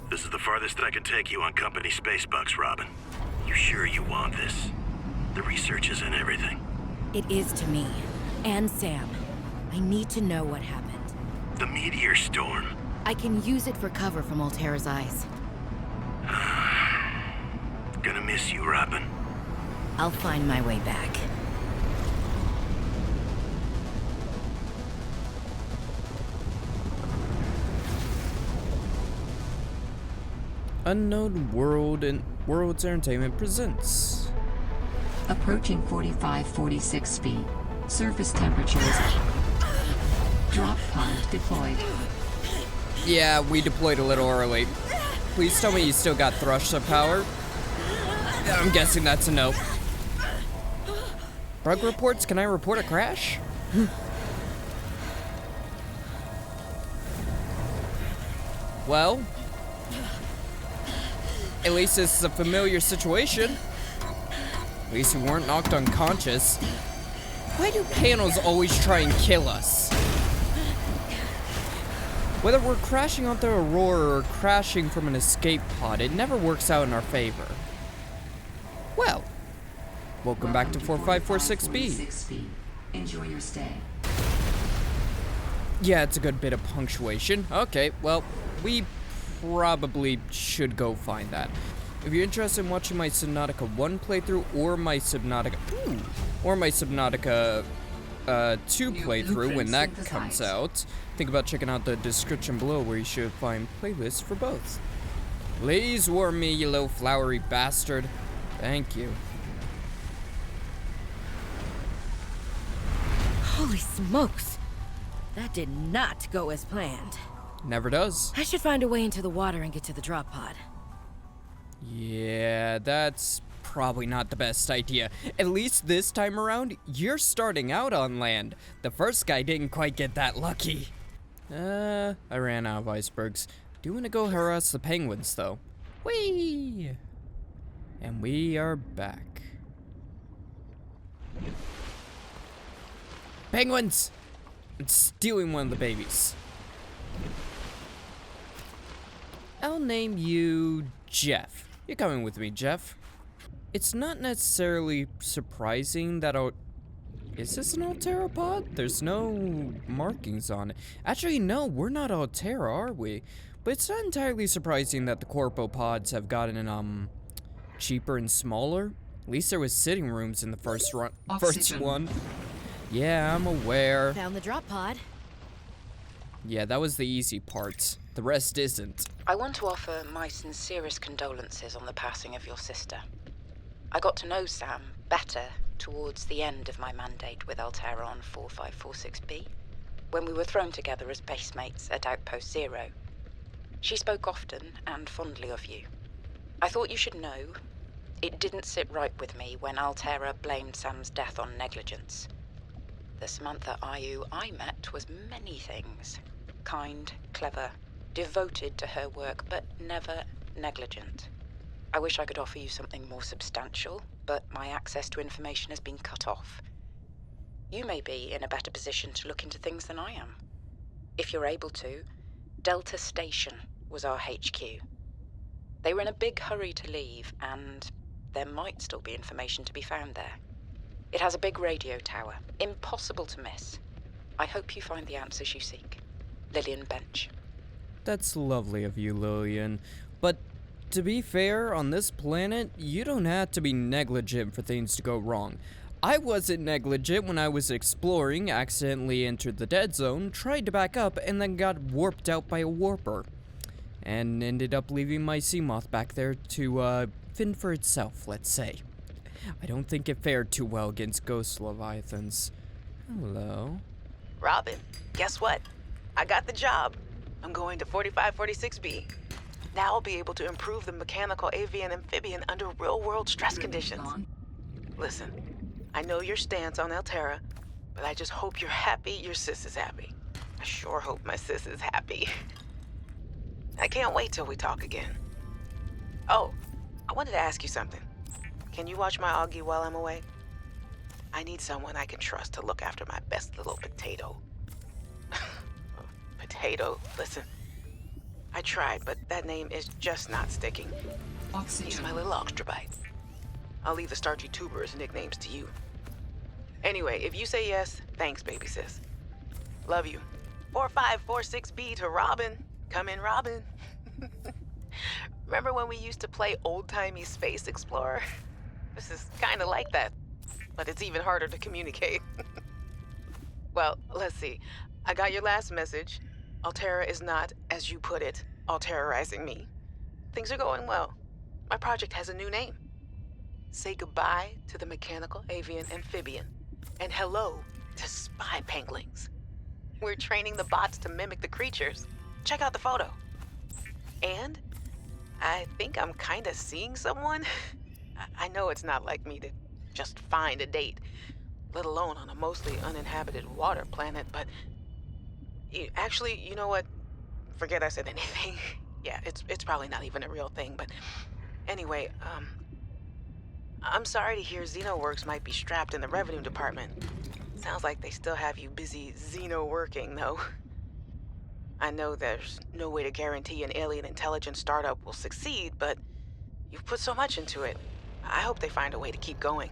This is the farthest I can take you on company space bucks, Robin. You sure you want this? The research isn't everything. It is to me. And Sam. I need to know what happened. The meteor storm. I can use it for cover from Altera's eyes. Gonna miss you, Robin. I'll find my way back. Unknown World and World's Entertainment presents. Approaching 45-46 feet. Surface temperatures. Drop pod deployed. Yeah, we deployed a little early. Please tell me you still got thruster power. I'm guessing that's a no. Bug reports, can I report a crash? Well, at least this is a familiar situation. At least we weren't knocked unconscious. Why do panels always try and kill us? Whether we're crashing onto Aurora or crashing from an escape pod, it never works out in our favor. Well, welcome back to 4546B. Enjoy your stay. Yeah, it's a good bit of punctuation. Okay, well, we probably should go find that. If you're interested in watching my Subnautica 1 playthrough or my Subnautica 2 playthrough when that comes out, think about checking out the description below where you should find playlists for both. Please warm me, you little flowery bastard. Thank you. Holy smokes! That did not go as planned. Never does. I should find a way into the water and get to the drop pod. Yeah, that's probably not the best idea. At least this time around, you're starting out on land. The first guy didn't quite get that lucky. I ran out of icebergs. Do want to go harass the penguins, though. Whee! And we are back. Penguins! I'm stealing one of the babies. I'll name you Jeff. You're coming with me, Jeff. It's not necessarily surprising that Is this an Altera pod? There's no markings on it. Actually, no, we're not Altera, are we? But it's not entirely surprising that the Corpo pods have gotten, cheaper and smaller. At least there was sitting rooms in the first one. Yeah, I'm aware. Found the drop pod. Yeah, that was the easy part. The rest isn't. I want to offer my sincerest condolences on the passing of your sister. I got to know Sam better towards the end of my mandate with Altera on 4546B, when we were thrown together as basemates at Outpost Zero. She spoke often and fondly of you. I thought you should know, it didn't sit right with me when Altera blamed Sam's death on negligence. The Samantha Ayu I met was many things. Kind, clever, devoted to her work, but never negligent. I wish I could offer you something more substantial, but my access to information has been cut off. You may be in a better position to look into things than I am. If you're able to, Delta Station was our HQ. They were in a big hurry to leave, and there might still be information to be found there. It has a big radio tower, impossible to miss. I hope you find the answers you seek. Lillian Bench. That's lovely of you, Lillian. But to be fair, on this planet, you don't have to be negligent for things to go wrong. I wasn't negligent when I was exploring, accidentally entered the dead zone, tried to back up, and then got warped out by a warper. And ended up leaving my Seamoth back there to, fend for itself, let's say. I don't think it fared too well against ghost leviathans. Hello? Robin, guess what? I got the job. I'm going to 4546B. Now I'll be able to improve the mechanical avian amphibian under real-world stress conditions. Listen, I know your stance on Altera, but I just hope you're happy your sis is happy. I sure hope my sis is happy. I can't wait till we talk again. Oh, I wanted to ask you something. Can you watch my Augie while I'm away? I need someone I can trust to look after my best little potato. Potato, listen. I tried, but that name is just not sticking. He's my little extrovite. I'll leave the starchy tubers nicknames to you. Anyway, if you say yes, thanks, baby sis. Love you. 4546B to Robin. Come in, Robin. Remember when we used to play old-timey Space Explorer? This is kind of like that, but it's even harder to communicate. Well, let's see. I got your last message. Alterra is not, as you put it, alterrorizing me. Things are going well. My project has a new name. Say goodbye to the mechanical avian amphibian, and hello to spy penguins. We're training the bots to mimic the creatures. Check out the photo. And I think I'm kind of seeing someone. I know it's not like me to just find a date, let alone on a mostly uninhabited water planet, but actually, you know what? Forget I said anything. Yeah, it's probably not even a real thing, but anyway, I'm sorry to hear XenoWorks might be strapped in the revenue department. Sounds like they still have you busy Xeno working, though. I know there's no way to guarantee an alien intelligence startup will succeed, but you've put so much into it. I hope they find a way to keep going.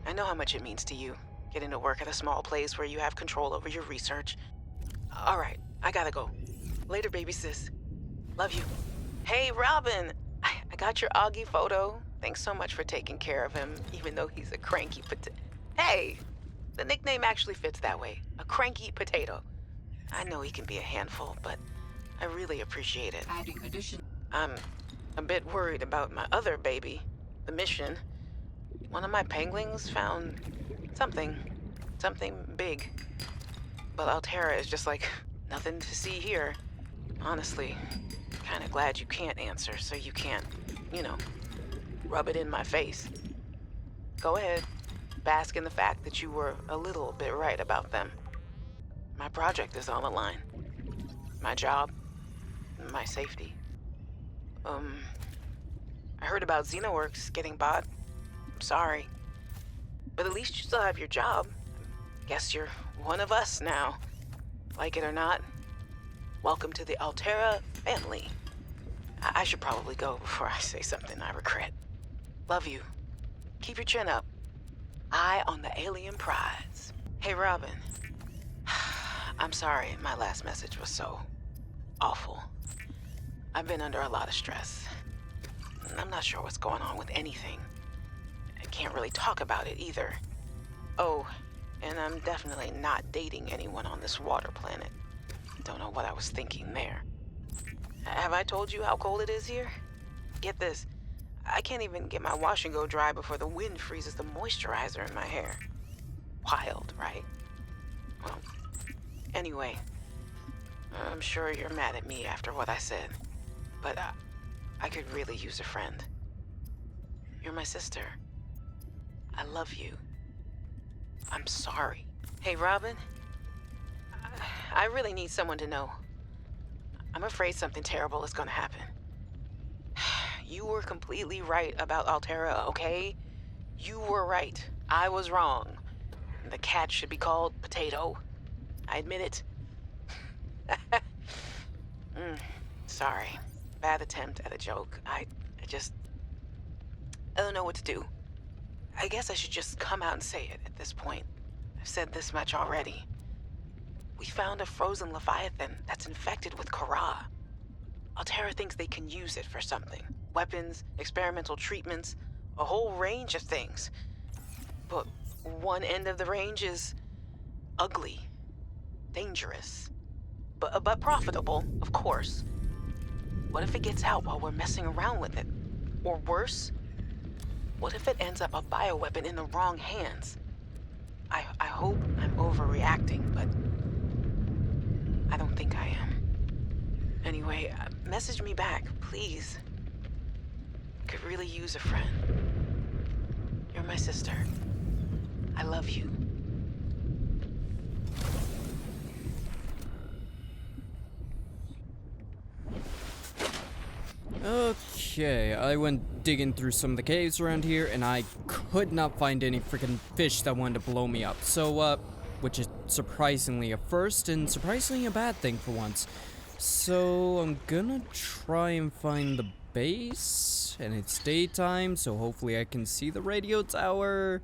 I know how much it means to you, getting to work at a small place where you have control over your research. All right, I gotta go. Later, baby sis. Love you. Hey, Robin! I got your Augie photo. Thanks so much for taking care of him, even though he's a cranky Hey! The nickname actually fits that way. A cranky potato. I know he can be a handful, but I really appreciate it. I'm a bit worried about my other baby, the mission. One of my penguins found something big. But Alterra is just like, nothing to see here. Honestly, kinda glad you can't answer, so you can't, rub it in my face. Go ahead, bask in the fact that you were a little bit right about them. My project is on the line. My job, my safety. I heard about XenoWorks getting bought. I'm sorry. But at least you still have your job. Guess you're one of us now. Like it or not, welcome to the Alterra family. I should probably go before I say something I regret. Love you. Keep your chin up. Eye on the alien prize. Hey, Robin. I'm sorry my last message was so awful. I've been under a lot of stress. I'm not sure what's going on with anything. I can't really talk about it either. Oh, and I'm definitely not dating anyone on this water planet. Don't know what I was thinking there. Have I told you how cold it is here? Get this. I can't even get my wash and go dry before the wind freezes the moisturizer in my hair. Wild, right? Well, anyway, I'm sure you're mad at me after what I said, but I could really use a friend. You're my sister. I love you. I'm sorry. Hey, Robin? I really need someone to know. I'm afraid something terrible is gonna happen. You were completely right about Alterra, okay? You were right. I was wrong. The cat should be called Potato. I admit it. Sorry. Bad attempt at a joke. I don't know what to do. I guess I should just come out and say it at this point. I've said this much already. We found a frozen leviathan that's infected with Kara. Alterra thinks they can use it for something. Weapons, experimental treatments, a whole range of things. But one end of the range is ugly, dangerous, but profitable, of course. What if it gets out while we're messing around with it? Or worse, what if it ends up a bioweapon in the wrong hands? I hope I'm overreacting, but I don't think I am. Anyway, message me back, please. Could really use a friend. You're my sister. I love you. Okay, I went digging through some of the caves around here, and I could not find any freaking fish that wanted to blow me up. So, which is surprisingly a first and surprisingly a bad thing for once. So I'm gonna try and find the base, and it's daytime, so hopefully I can see the radio tower.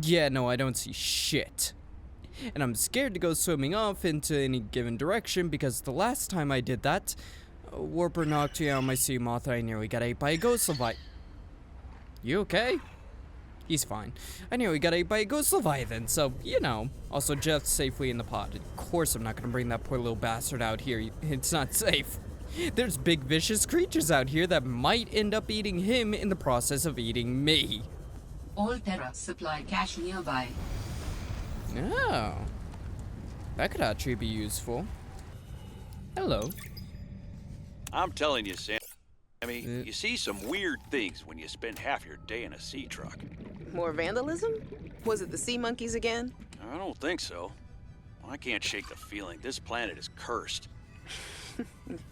Yeah, no, I don't see shit. And I'm scared to go swimming off into any given direction because the last time I did that, a warper knocked me out my sea moth and I nearly got ate by a ghost leviathan. You okay? He's fine. I nearly got ate by a ghost leviathan, so, you know. Also, Jeff's safely in the pod. Of course I'm not gonna bring that poor little bastard out here. It's not safe. There's big vicious creatures out here that might end up eating him in the process of eating me. All Terra supply cache nearby. Oh. That could actually be useful. Hello. I'm telling you, Sammy, you see some weird things when you spend half your day in a sea truck. More vandalism? Was it the sea monkeys again? I don't think so. I can't shake the feeling this planet is cursed.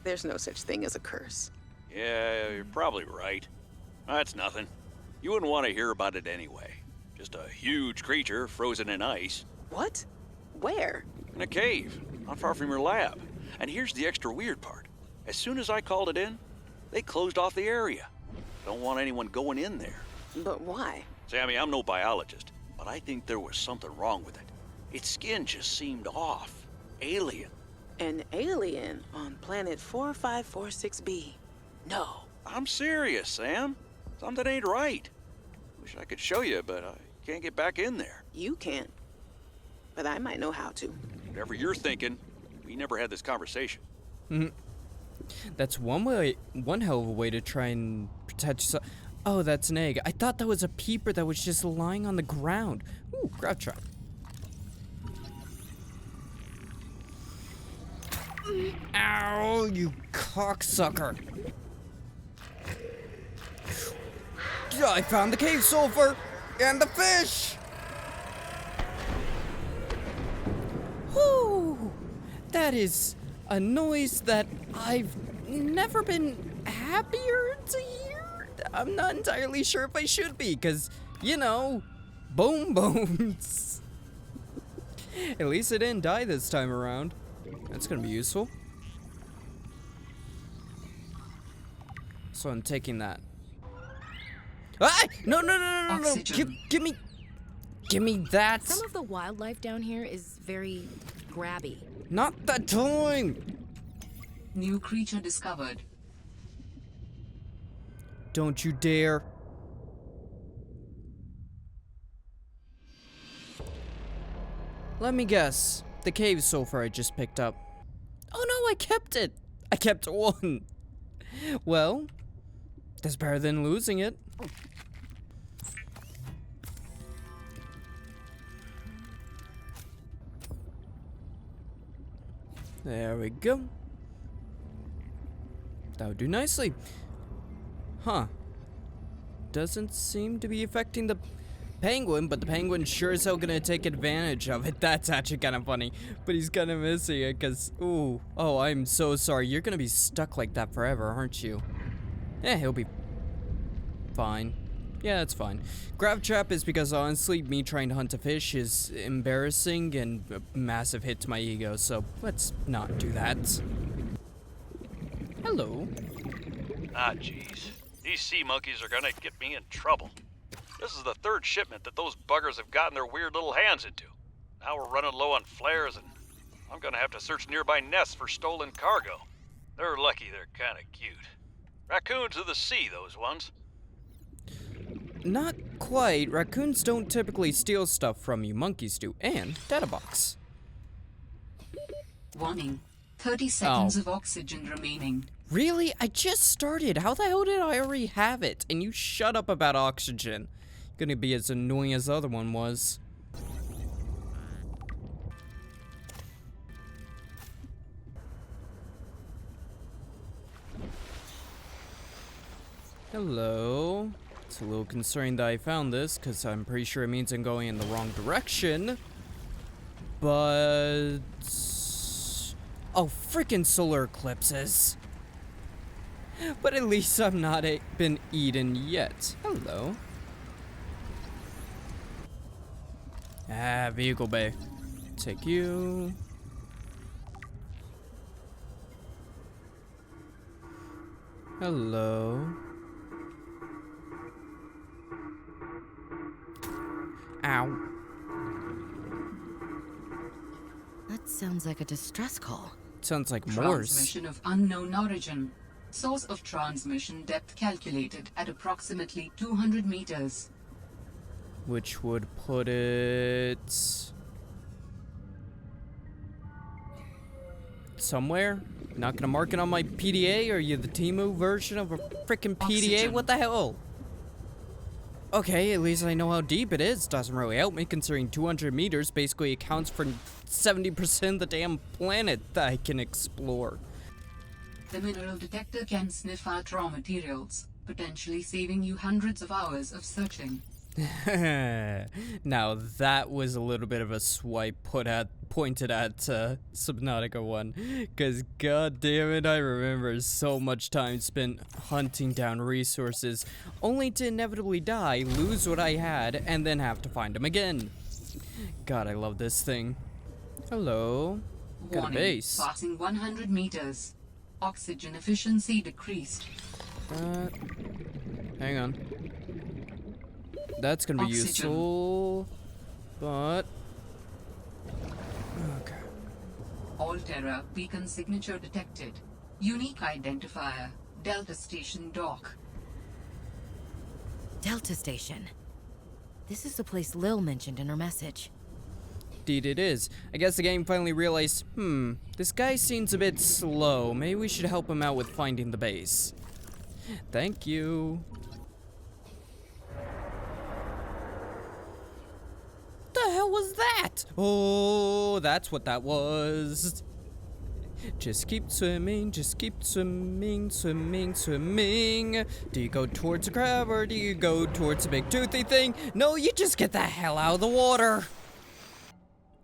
There's no such thing as a curse. Yeah, you're probably right. That's nothing. You wouldn't want to hear about it anyway. Just a huge creature frozen in ice. What? Where? In a cave, not far from your lab. And here's the extra weird part. As soon as I called it in, they closed off the area. Don't want anyone going in there. But why? Sammy, I'm no biologist, but I think there was something wrong with it. Its skin just seemed off. Alien. An alien on planet 4546b. No. I'm serious, Sam. Something ain't right. Wish I could show you, but I can't get back in there. You can't. But I might know how to. Whatever you're thinking, we never had this conversation. That's one hell of a way to try and protect yourself. Oh, that's an egg. I thought that was a peeper that was just lying on the ground. Ooh, grab trap. Ow, you cocksucker. I found the cave sulfur and the fish. Whoo! That is a noise that I've never been happier to hear. I'm not entirely sure if I should be, because, you know, bone bones. At least I didn't die this time around. That's gonna be useful. So I'm taking that. Ah! No! Oxygen. Give me that. Some of the wildlife down here is very grabby. Not that time. New creature discovered. Don't you dare. Let me guess. The cave sulfur I just picked up. Oh no, I kept it. I kept one. Well, that's better than losing it. There we go. That would do nicely. Huh. Doesn't seem to be affecting the penguin, but the penguin's sure as hell gonna take advantage of it. That's actually kind of funny. But he's kind of missing it because, ooh. Oh, I'm so sorry. You're gonna be stuck like that forever, aren't you? Eh, he'll be fine. Yeah, that's fine. Grab trap is because honestly, me trying to hunt a fish is embarrassing and a massive hit to my ego, so let's not do that. Hello. Ah, jeez. These sea monkeys are gonna get me in trouble. This is the third shipment that those buggers have gotten their weird little hands into. Now we're running low on flares, and I'm gonna have to search nearby nests for stolen cargo. They're lucky they're kinda cute. Raccoons of the sea, those ones. Not quite. Raccoons don't typically steal stuff from you. Monkeys do. And data box. Warning. 30 seconds of oxygen remaining. Really? I just started. How the hell did I already have it? And you shut up about oxygen. Gonna be as annoying as the other one was. Hello. It's a little concerning that I found this, because I'm pretty sure it means I'm going in the wrong direction. But... oh, freaking solar eclipses. But at least I've not been eaten yet. Hello. Ah, vehicle bay. Take you. Hello. Ow. That sounds like a distress call. Sounds like Morse. Transmission of unknown origin. Source of transmission depth calculated at approximately 200 meters. Which would put it somewhere. Not gonna mark it on my PDA. Are you the Timu version of a freaking PDA? Oxygen. What the hell? Okay, at least I know how deep it is. Doesn't really help me considering 200 meters basically accounts for 70% of the damn planet that I can explore. The mineral detector can sniff out raw materials, potentially saving you hundreds of hours of searching. Now that was a little bit of a swipe pointed at Subnautica 1, because god damn it, I remember so much time spent hunting down resources, only to inevitably die, lose what I had, and then have to find them again. God, I love this thing. Hello. Got a Warning, base. passing 100 meters. Oxygen efficiency decreased. Hang on. That's gonna be Oxygen. useful, but okay. Alterra beacon signature detected. Unique identifier. Delta Station dock. Delta Station. This is the place Lil mentioned in her message. Indeed it is. I guess the game finally realized, this guy seems a bit slow. Maybe we should help him out with finding the base. Thank you. The hell was that? Oh, that's what that was. Just keep swimming, swimming. Do you go towards a crab or do you go towards a big toothy thing? No, you just get the hell out of the water.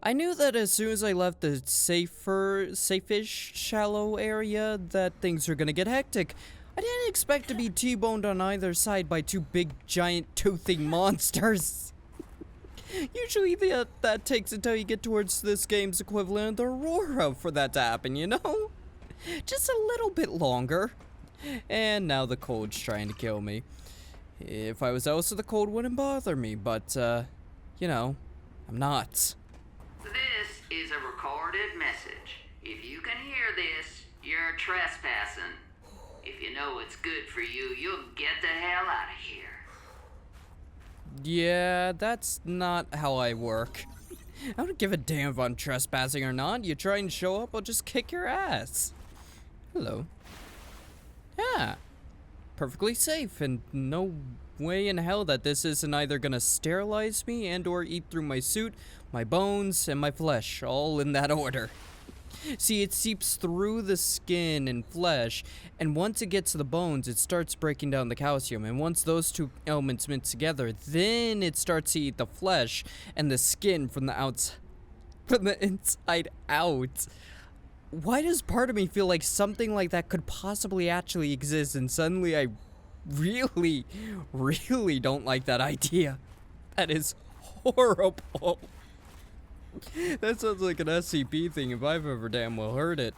I knew that as soon as I left the safe-ish shallow area that things were gonna get hectic. I didn't expect to be T-boned on either side by two big giant toothy monsters. Usually that takes until you get towards this game's equivalent of the Aurora for that to happen, you know? Just a little bit longer. And now the cold's trying to kill me. If I was also, the cold wouldn't bother me, but, you know, I'm not. This is a recorded message. If you can hear this, you're trespassing. If you know what's good for you, you'll get the hell out of here. Yeah, that's not how I work. I don't give a damn if I'm trespassing or not. You try and show up, I'll just kick your ass. Hello. Yeah. Perfectly safe, and no way in hell that this isn't either gonna sterilize me and or eat through my suit, my bones, and my flesh, all in that order. See, it seeps through the skin and flesh, and once it gets to the bones, it starts breaking down the calcium, and once those two elements mix together, then it starts to eat the flesh and the skin from the inside out. Why does part of me feel like something like that could possibly actually exist, and suddenly I really, really don't like that idea? That is horrible. That sounds like an SCP thing if I've ever damn well heard it.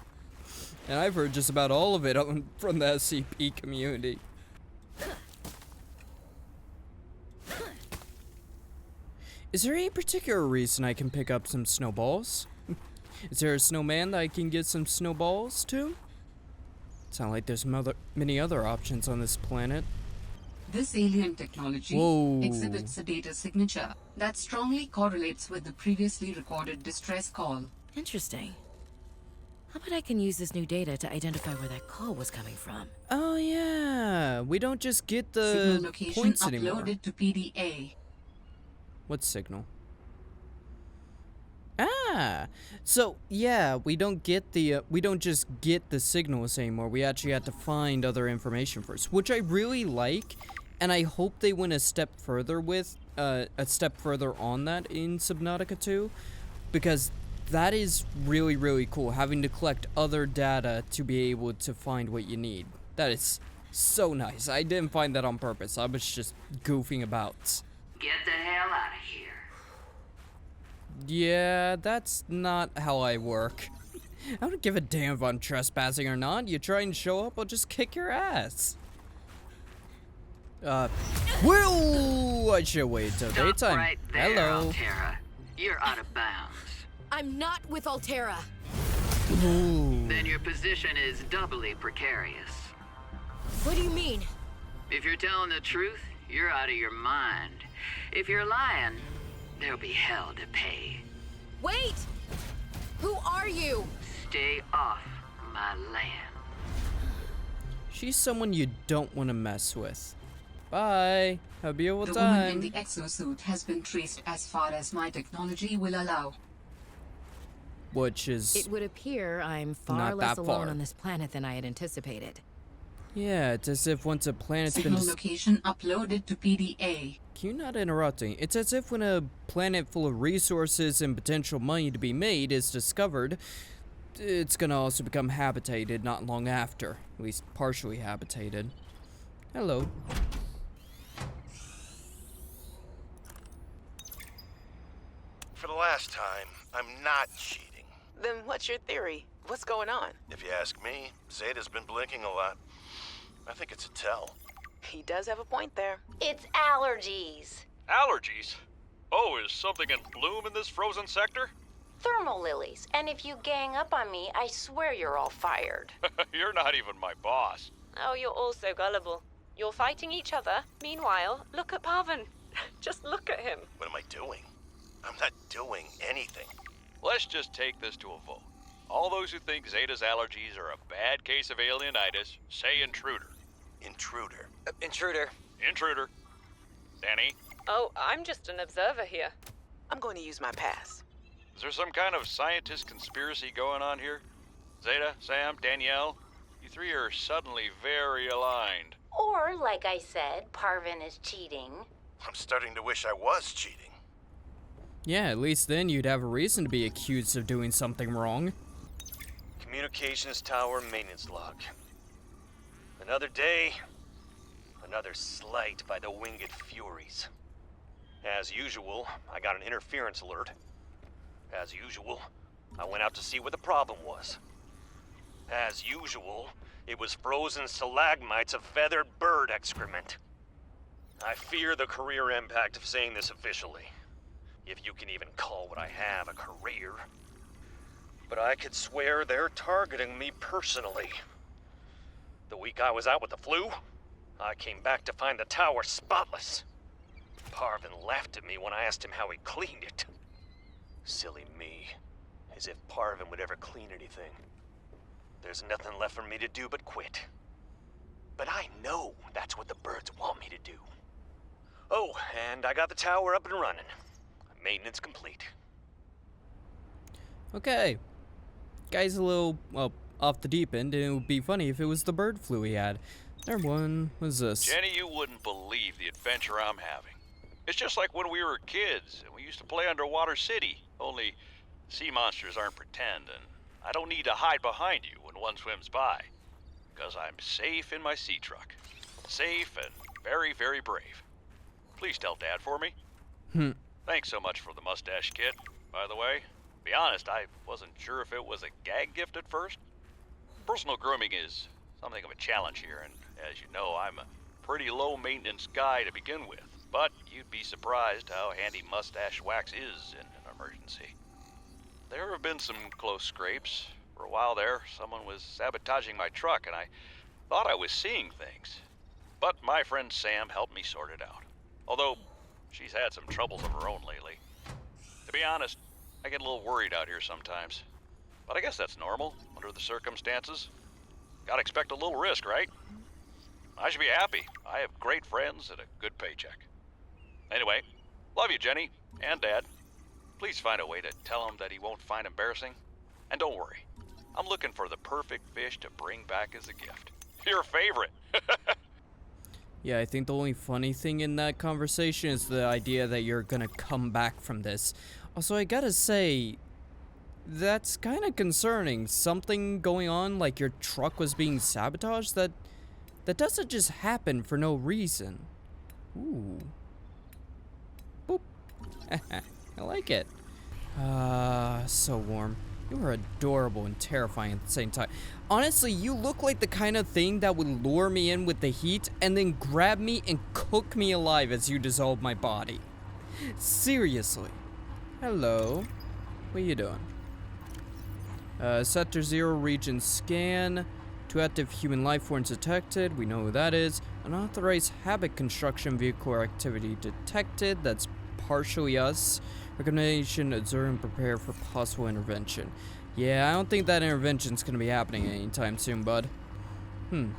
And I've heard just about all of it from the SCP community. Is there any particular reason I can pick up some snowballs? Is there a snowman that I can get some snowballs to? Sound like there's many other options on this planet. This alien technology Whoa. exhibits a data signature that strongly correlates with the previously recorded distress call. Interesting. How about I can use this new data to identify where that call was coming from? Oh yeah, we don't just get the Signal location points anymore. uploaded to PDA. What signal? Ah, so yeah, we don't just get the signals anymore. We actually have to find other information first, which I really like, and I hope they went a step further on that in Subnautica 2, because that is really, really cool, having to collect other data to be able to find what you need. That is so nice. I didn't find that on purpose. I was just goofing about. Get the hell out of here. Yeah, that's not how I work. I don't give a damn if I'm trespassing or not. You try and show up, I'll just kick your ass. Whoa! I should wait till Stop daytime. right there, Hello. Altera. You're out of bounds. I'm not with Altera. Ooh. Then your position is doubly precarious. What do you mean? If you're telling the truth, you're out of your mind. If you're lying, there'll be hell to pay. Wait! Who are you? Stay off my land. She's someone you don't want to mess with. Bye. Have a beautiful The woman in time. the exosuit has been traced as far as my technology will allow. Which is... It would appear I'm far Not less that alone far. on this planet than I had anticipated. Yeah, it's as if once a planet's been... Signal location uploaded to PDA. Can you not interrupting? It's as if when a planet full of resources and potential money to be made is discovered, it's gonna also become habitated not long after. At least partially habitated. Hello. For the last time, I'm not cheating. Then what's your theory? What's going on? If you ask me, Zeta's been blinking a lot. I think it's a tell. He does have a point there. It's allergies. Allergies? Oh, is something in bloom in this frozen sector? Thermal lilies. And if you gang up on me, I swear you're all fired. You're not even my boss. Oh, you're all so gullible. You're fighting each other. Meanwhile, look at Parvin. Just look at him. What am I doing? I'm not doing anything. Let's just take this to a vote. All those who think Zeta's allergies are a bad case of alienitis, say intruder. Intruder. Intruder. Intruder. Danny, Oh, I'm just an observer here. I'm going to use my pass. is there some kind of scientist conspiracy going on here? Zeta, Sam, Danielle, you three are suddenly very aligned. Or, like I said, Parvin is cheating. I'm starting to wish I was cheating. Yeah, at least then you'd have a reason to be accused of doing something wrong. Communications tower maintenance log. Another day, another slight by the winged furies. As usual, I got an interference alert. As usual, I went out to see what the problem was. As usual, it was frozen stalagmites of feathered bird excrement. I fear the career impact of saying this officially, if you can even call what I have a career. But I could swear they're targeting me personally. The week I was out with the flu, I came back to find the tower spotless. Parvin laughed at me when I asked him how he cleaned it. Silly me. As if Parvin would ever clean anything. There's nothing left for me to do but quit. But I know that's what the birds want me to do. Oh, and I got the tower up and running. Maintenance complete. Okay. Guy's a little, well, off the deep end, and it would be funny if it was the bird flu he had. Number one was this. Jenny, you wouldn't believe the adventure I'm having. It's just like when we were kids and we used to play Underwater City, only sea monsters aren't pretend, and I don't need to hide behind you when one swims by, because I'm safe in my sea truck. Safe and very, very brave. Please tell Dad for me. Thanks so much for the mustache kit, by the way. Be honest, I wasn't sure if it was a gag gift at first. Personal grooming is something of a challenge here, and as you know, I'm a pretty low-maintenance guy to begin with. But you'd be surprised how handy mustache wax is in an emergency. There have been some close scrapes. For a while there, someone was sabotaging my truck, and I thought I was seeing things. But my friend Sam helped me sort it out. Although, she's had some troubles of her own lately. To be honest, I get a little worried out here sometimes. But I guess that's normal, under the circumstances. Gotta expect a little risk, right? I should be happy. I have great friends and a good paycheck. Anyway, love you, Jenny, and Dad. Please find a way to tell him that he won't find embarrassing. And don't worry, I'm looking for the perfect fish to bring back as a gift. Your favorite. Yeah, I think the only funny thing in that conversation is the idea that you're gonna come back from this. Also, I gotta say, that's kind of concerning. Something going on, like your truck was being sabotaged, that doesn't just happen for no reason. Ooh. Boop. I like it. So warm. You are adorable and terrifying at the same time. Honestly, you look like the kind of thing that would lure me in with the heat and then grab me and cook me alive as you dissolve my body. Seriously. Hello. What are you doing? Sector 0 region scan. 2 active human life forms detected. We know who that is. Unauthorized habit construction vehicle activity detected. That's partially us. Recommendation, observe and prepare for possible intervention. Yeah, I don't think that intervention's gonna be happening anytime soon, bud. New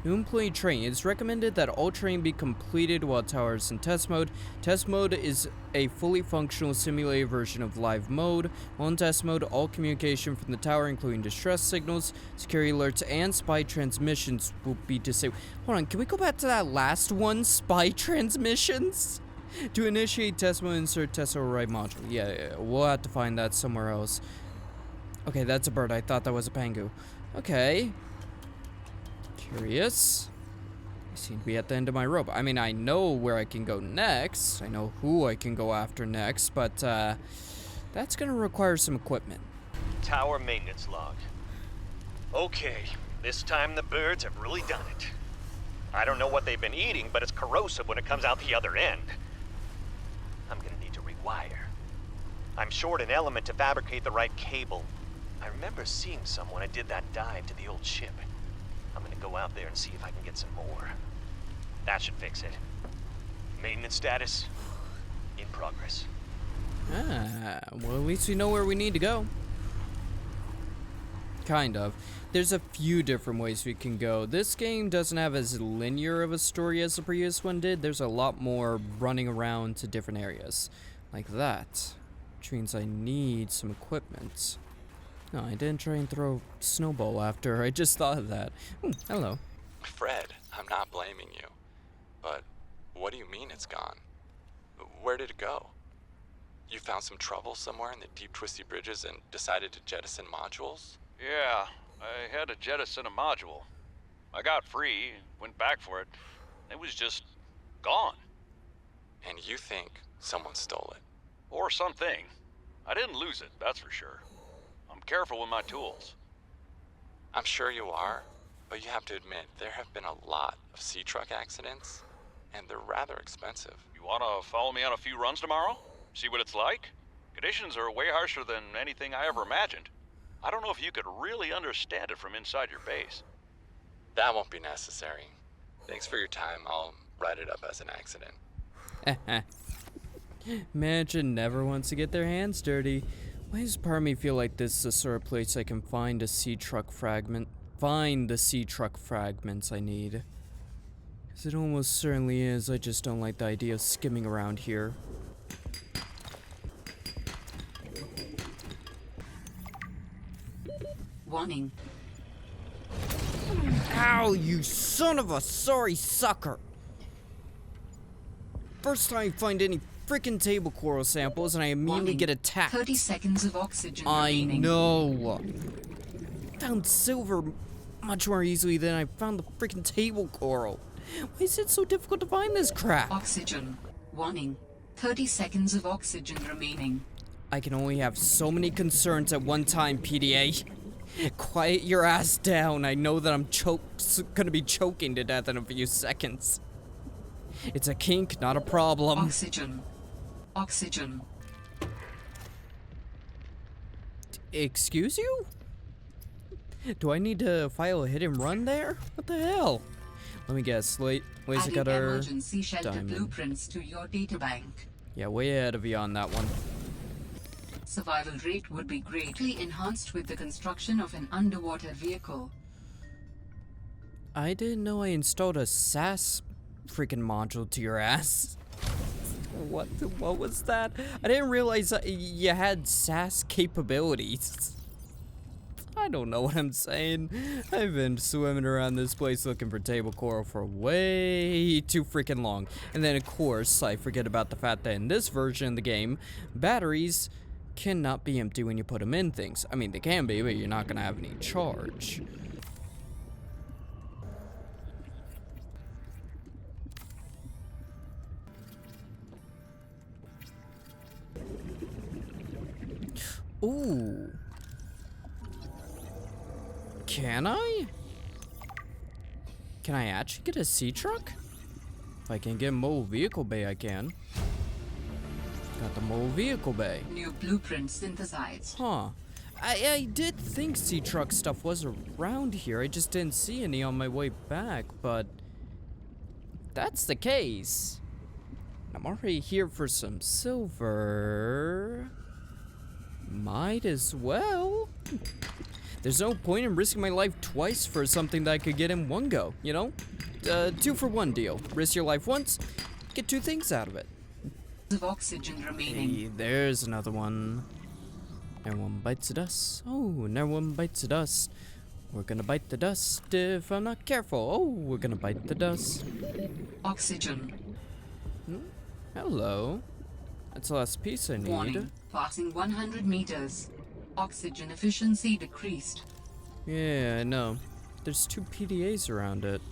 employee training. It's recommended that all training be completed while tower is in test mode. Test mode is a fully functional simulated version of live mode. While in test mode, all communication from the tower, including distress signals, security alerts, and spy transmissions will be disabled. Hold on, can we go back to that last one? Spy transmissions? To initiate test mode, insert test override module. Yeah, we'll have to find that somewhere else. Okay, that's a bird. I thought that was a pangu. Okay. Curious. I seem to be at the end of my rope. I mean, I know where I can go next. I know who I can go after next, but that's gonna require some equipment. Tower maintenance log. Okay, this time the birds have really done it. I don't know what they've been eating, but it's corrosive when it comes out the other end. I'm gonna need to rewire. I'm short an element to fabricate the right cable. I remember seeing some when I did that dive to the old ship. I'm gonna go out there and see if I can get some more. That should fix it. Maintenance status in progress. Ah, well, at least we know where we need to go. Kind of. There's a few different ways we can go. This game doesn't have as linear of a story as the previous one did. There's a lot more running around to different areas. Like that. Which means I need some equipment. No, I didn't try and throw a snowball after. I just thought of that. Hello. Fred, I'm not blaming you. But what do you mean it's gone? Where did it go? You found some trouble somewhere in the deep twisty bridges and decided to jettison modules? Yeah, I had to jettison a module. I got free, went back for it. It was just gone. And you think someone stole it? Or something. I didn't lose it, that's for sure. I'm careful with my tools. I'm sure you are, but you have to admit there have been a lot of sea truck accidents, and they're rather expensive. You wanna follow me on a few runs tomorrow? See what it's like? Conditions are way harsher than anything I ever imagined. I don't know if you could really understand it from inside your base. That won't be necessary. Thanks for your time. I'll write it up as an accident. Mansion never wants to get their hands dirty. Why does part of me feel like this is the sort of place I can find a sea truck fragment? Find the sea truck fragments I need. Because it almost certainly is. I just don't like the idea of skimming around here. Warning. Ow, you son of a sorry sucker! First time I find any freaking table coral samples and I immediately get attacked. 30 seconds of oxygen I remaining. know. Found silver much more easily than I found the freaking table coral. Why is it so difficult to find this crap? Oxygen. Warning. 30 seconds of oxygen remaining. I can only have so many concerns at one time, PDA. Quiet your ass down. I know that I'm gonna be choking to death in a few seconds. It's a kink, not a problem. Oxygen. Oxygen. Excuse you? Do I need to file a hit and run there? What the hell? Let me guess. Laser Adding cutter. emergency shelter Diamond. blueprints to your databank. Yeah, way ahead of you on that one. Survival rate would be greatly enhanced with the construction of an underwater vehicle. I didn't know I installed a SAS freaking module to your ass. What was that? I didn't realize that you had SAS capabilities. I don't know what I'm saying. I've been swimming around this place looking for table coral for way too freaking long. And then of course, I forget about the fact that in this version of the game, batteries cannot be empty when you put them in things. I mean, they can be, but you're not gonna have any charge. Ooh. Can I? Can I actually get a sea truck? If I can get mobile vehicle bay, I can. Got the mobile vehicle bay. New blueprint synthesized. Huh. I did think sea truck stuff was around here. I just didn't see any on my way back, but if that's the case. I'm already here for some silver. Might as well. There's no point in risking my life twice for something that I could get in one go, you know? 2 for 1 deal. Risk your life once, get 2 things out of it. Of oxygen remaining. Hey, there's another one. And one bites the dust. Oh, another one bites the dust. We're gonna bite the dust if I'm not careful. Oh, we're gonna bite the dust. Oxygen. Hello. That's the last piece I need. Warning. Passing 100 meters. Oxygen efficiency decreased. Yeah, I know. There's 2 PDAs around it.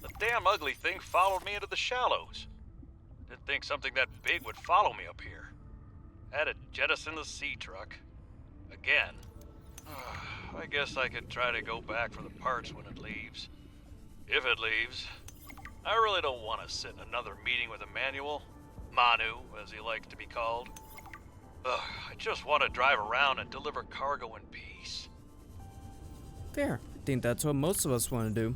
The damn ugly thing followed me into the shallows. Didn't think something that big would follow me up here. Had to jettison the sea truck. Again. I guess I could try to go back for the parts when it leaves. If it leaves. I really don't want to sit in another meeting with Emmanuel. Manu, as he likes to be called. I just want to drive around and deliver cargo in peace. Fair. I think that's what most of us want to do.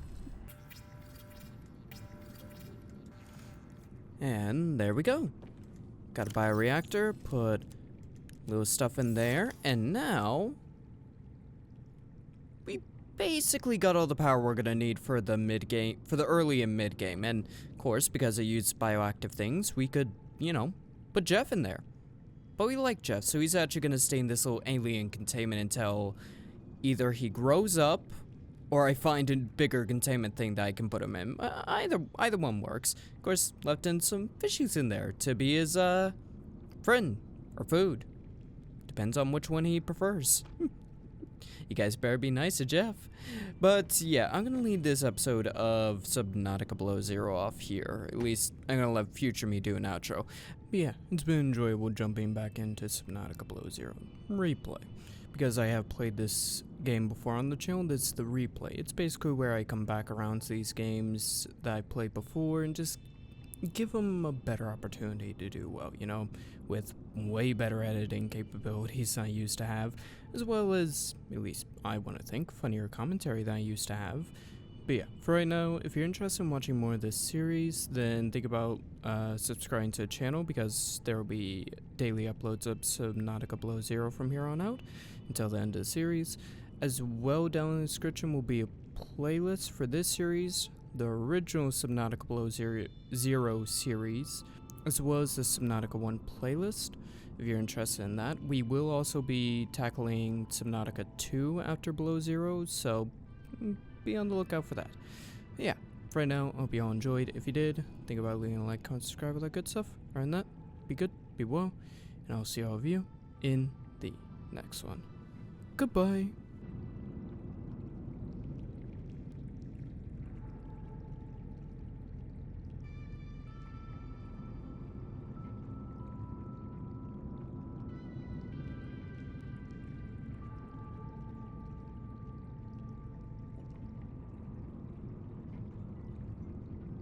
And there we go. Got a bioreactor, put little stuff in there, and now we basically got all the power we're gonna need for the mid-game, for the early and mid-game. And of course, because I used bioactive things, we could, you know, put Jeff in there. But we like Jeff, so he's actually gonna stay in this little alien containment until either he grows up or I find a bigger containment thing that I can put him in. Either one works. Of course, left in some fishies in there to be his friend or food. Depends on which one he prefers. You guys better be nice to Jeff. But yeah, I'm gonna leave this episode of Subnautica Below Zero off here. At least I'm gonna let future me do an outro. But yeah, it's been enjoyable jumping back into Subnautica Below Zero replay. Because I have played this game before on the channel, this is the replay. It's basically where I come back around to these games that I played before and just give them a better opportunity to do well, you know, with way better editing capabilities than I used to have, as well as, at least I want to think, funnier commentary than I used to have. But yeah, for right now, if you're interested in watching more of this series, then think about subscribing to the channel, because there will be daily uploads of Subnautica Below Zero from here on out until the end of the series. As well, down in the description will be a playlist for this series, the original Subnautica Below Zero series, as well as the Subnautica 1 playlist, if you're interested in that. We will also be tackling Subnautica 2 after Below Zero, so be on the lookout for that. Yeah, for right now, I hope you all enjoyed. If you did, think about leaving a like, comment, subscribe, all that good stuff. Other than that, be good, be well, and I'll see all of you in the next one. Goodbye.